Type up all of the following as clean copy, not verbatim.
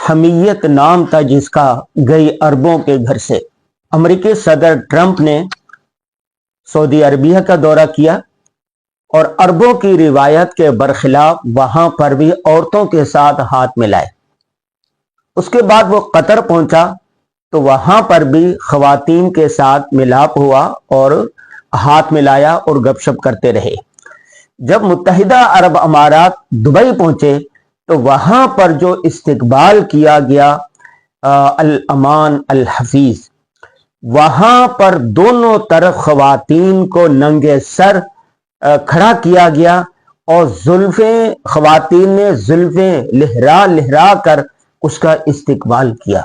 حمیت نام تھا جس کا، گئی عربوں کے گھر سے۔ امریکی صدر ٹرمپ نے سعودی عربیہ کا دورہ کیا اور عربوں کی روایت کے برخلاف وہاں پر بھی عورتوں کے ساتھ ہاتھ ملائے۔ اس کے بعد وہ قطر پہنچا تو وہاں پر بھی خواتین کے ساتھ ملاپ ہوا اور ہاتھ ملایا اور گپ شپ کرتے رہے۔ جب متحدہ عرب امارات دبئی پہنچے تو وہاں پر جو استقبال کیا گیا الامان الحفیظ، وہاں پر دونوں طرف خواتین کو ننگے سر کھڑا کیا گیا اور خواتین نے زلفیں لہرا لہرا کر اس کا استقبال کیا۔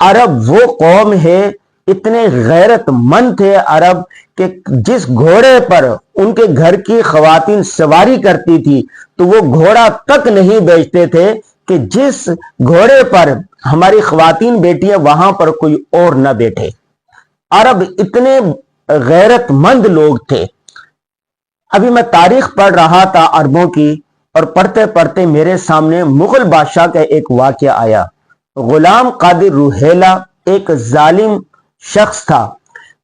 عرب وہ قوم ہے، اتنے غیرت مند تھے عرب کہ جس گھوڑے پر ان کے گھر کی خواتین سواری کرتی تھی تو وہ گھوڑا تک نہیں بیچتے تھے کہ جس گھوڑے پر ہماری خواتین بیٹی ہے وہاں پر کوئی اور نہ بیٹھے۔ عرب اتنے غیرت مند لوگ تھے۔ ابھی میں تاریخ پڑھ رہا تھا عربوں کی، اور پڑھتے پڑھتے میرے سامنے مغل بادشاہ کا ایک واقعہ آیا۔ غلام قادر روہیلہ ایک ظالم شخص تھا،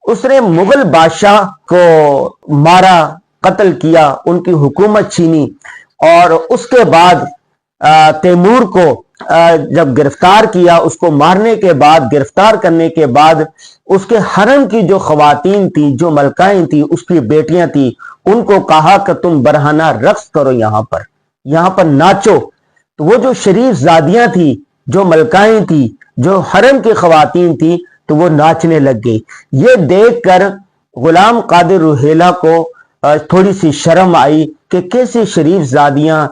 اس نے مغل بادشاہ کو مارا، قتل کیا، ان کی حکومت چھینی، اور اس کے بعد تیمور کو جب گرفتار کیا، اس کو مارنے کے بعد، گرفتار کرنے کے بعد، اس کے حرم کی جو خواتین تھی، جو ملکائیں تھی، اس کی بیٹیاں تھی، ان کو کہا کہ تم برہنہ رقص کرو، یہاں پر ناچو۔ تو وہ جو شریف زادیاں تھی، جو ملکائیں تھی، جو حرم کی خواتین تھی، تو وہ ناچنے لگ گئی۔ یہ دیکھ کر غلام قادر روہیلہ کو تھوڑی سی شرم آئی کہ کیسی شریف زادیاں،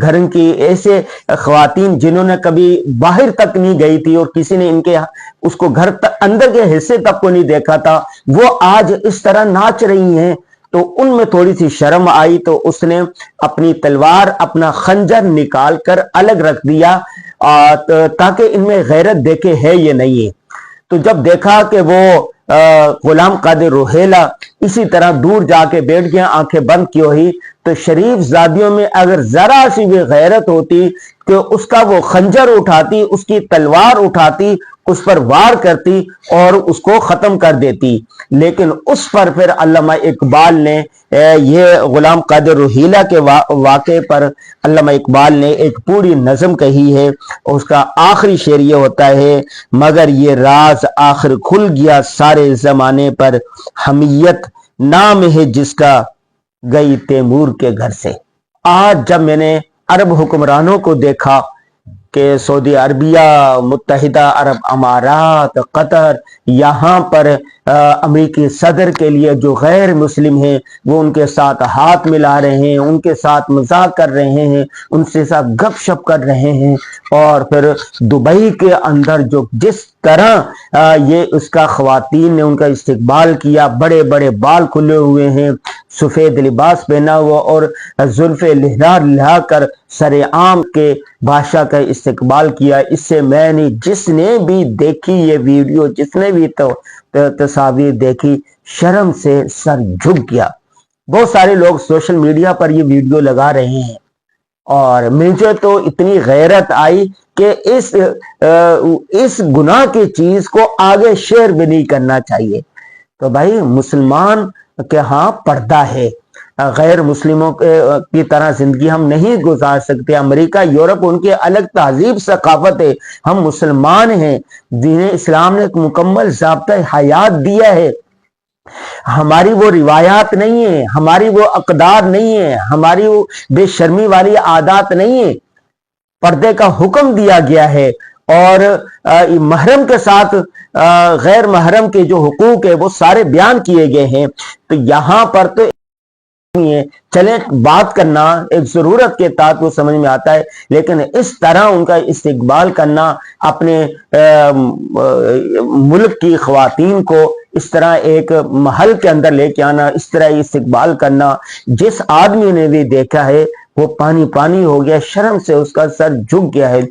گھر کی ایسے خواتین جنہوں نے کبھی باہر تک نہیں گئی تھی اور کسی نے اس کو گھر اندر کے حصے تک کو نہیں دیکھا تھا، وہ آج اس طرح ناچ رہی ہیں۔ تو ان میں تھوڑی سی شرم آئی تو اس نے اپنی تلوار، اپنا خنجر نکال کر الگ رکھ دیا تاکہ ان میں غیرت دیکھے ہے یہ نہیں ہے۔ تو جب دیکھا کہ وہ غلام قادر روہیلہ اسی طرح دور جا کے بیٹھ گیا، آنکھیں بند کی ہوئی، تو شریف زادیوں میں اگر ذرا سی بھی غیرت ہوتی کہ اس کا وہ خنجر اٹھاتی، اس کی تلوار اٹھاتی، اس پر وار کرتی اور اس کو ختم کر دیتی۔ لیکن اس پر پھر علامہ اقبال نے یہ غلام قادر روہیلہ کے واقعے پر علامہ اقبال نے ایک پوری نظم کہی ہے، اور اس کا آخری شعر یہ ہوتا ہے: مگر یہ راز آخر کھل گیا سارے زمانے پر، حمیت نام ہے جس کا، گئی تیمور کے گھر سے۔ آج جب میں نے عرب حکمرانوں کو دیکھا کہ سعودی عربیہ، متحدہ عرب امارات، قطر، یہاں پر امریکی صدر کے لیے جو غیر مسلم ہیں وہ ان کے ساتھ ہاتھ ملا رہے ہیں، ان کے ساتھ مذاق کر رہے ہیں، ان سے ساتھ گپ شپ کر رہے ہیں، اور پھر دبئی کے اندر جو جس طرح یہ اس کا خواتین نے ان کا استقبال کیا، بڑے بڑے بال کھلے ہوئے ہیں، سفید لباس پہنا ہوا اور زلفیں لہرا لہرا کر سر عام کے بادشاہ کا استقبال کیا۔ اس سے میں نے، جس نے بھی دیکھی یہ ویڈیو، جس نے بھی تصاویر دیکھی، شرم سے سر جھک گیا۔ بہت سارے لوگ سوشل میڈیا پر یہ ویڈیو لگا رہے ہیں، اور مجھے تو اتنی غیرت آئی کہ اس گناہ کی چیز کو آگے شیئر بھی نہیں کرنا چاہیے۔ تو بھائی، مسلمان کے ہاں پردہ ہے، غیر مسلموں کی طرح زندگی ہم نہیں گزار سکتے۔ امریکہ، یورپ، ان کی الگ تہذیب ثقافت ہے، ہم مسلمان ہیں، دین اسلام نے ایک مکمل ضابطہ حیات دیا ہے۔ ہماری وہ روایات نہیں ہیں، ہماری وہ اقدار نہیں ہیں، ہماری وہ بے شرمی والی عادات نہیں ہیں۔ پردے کا حکم دیا گیا ہے، اور محرم کے ساتھ غیر محرم کے جو حقوق ہے وہ سارے بیان کیے گئے ہیں۔ تو یہاں پر تو چلیں، بات کرنا ایک ضرورت کے تحت وہ سمجھ میں آتا ہے، لیکن اس طرح ان کا استقبال کرنا، اپنے ملک کی خواتین کو اس طرح ایک محل کے اندر لے کے آنا، اس طرح استقبال کرنا، جس آدمی نے بھی دیکھا ہے وہ پانی پانی ہو گیا، شرم سے اس کا سر جھک گیا ہے۔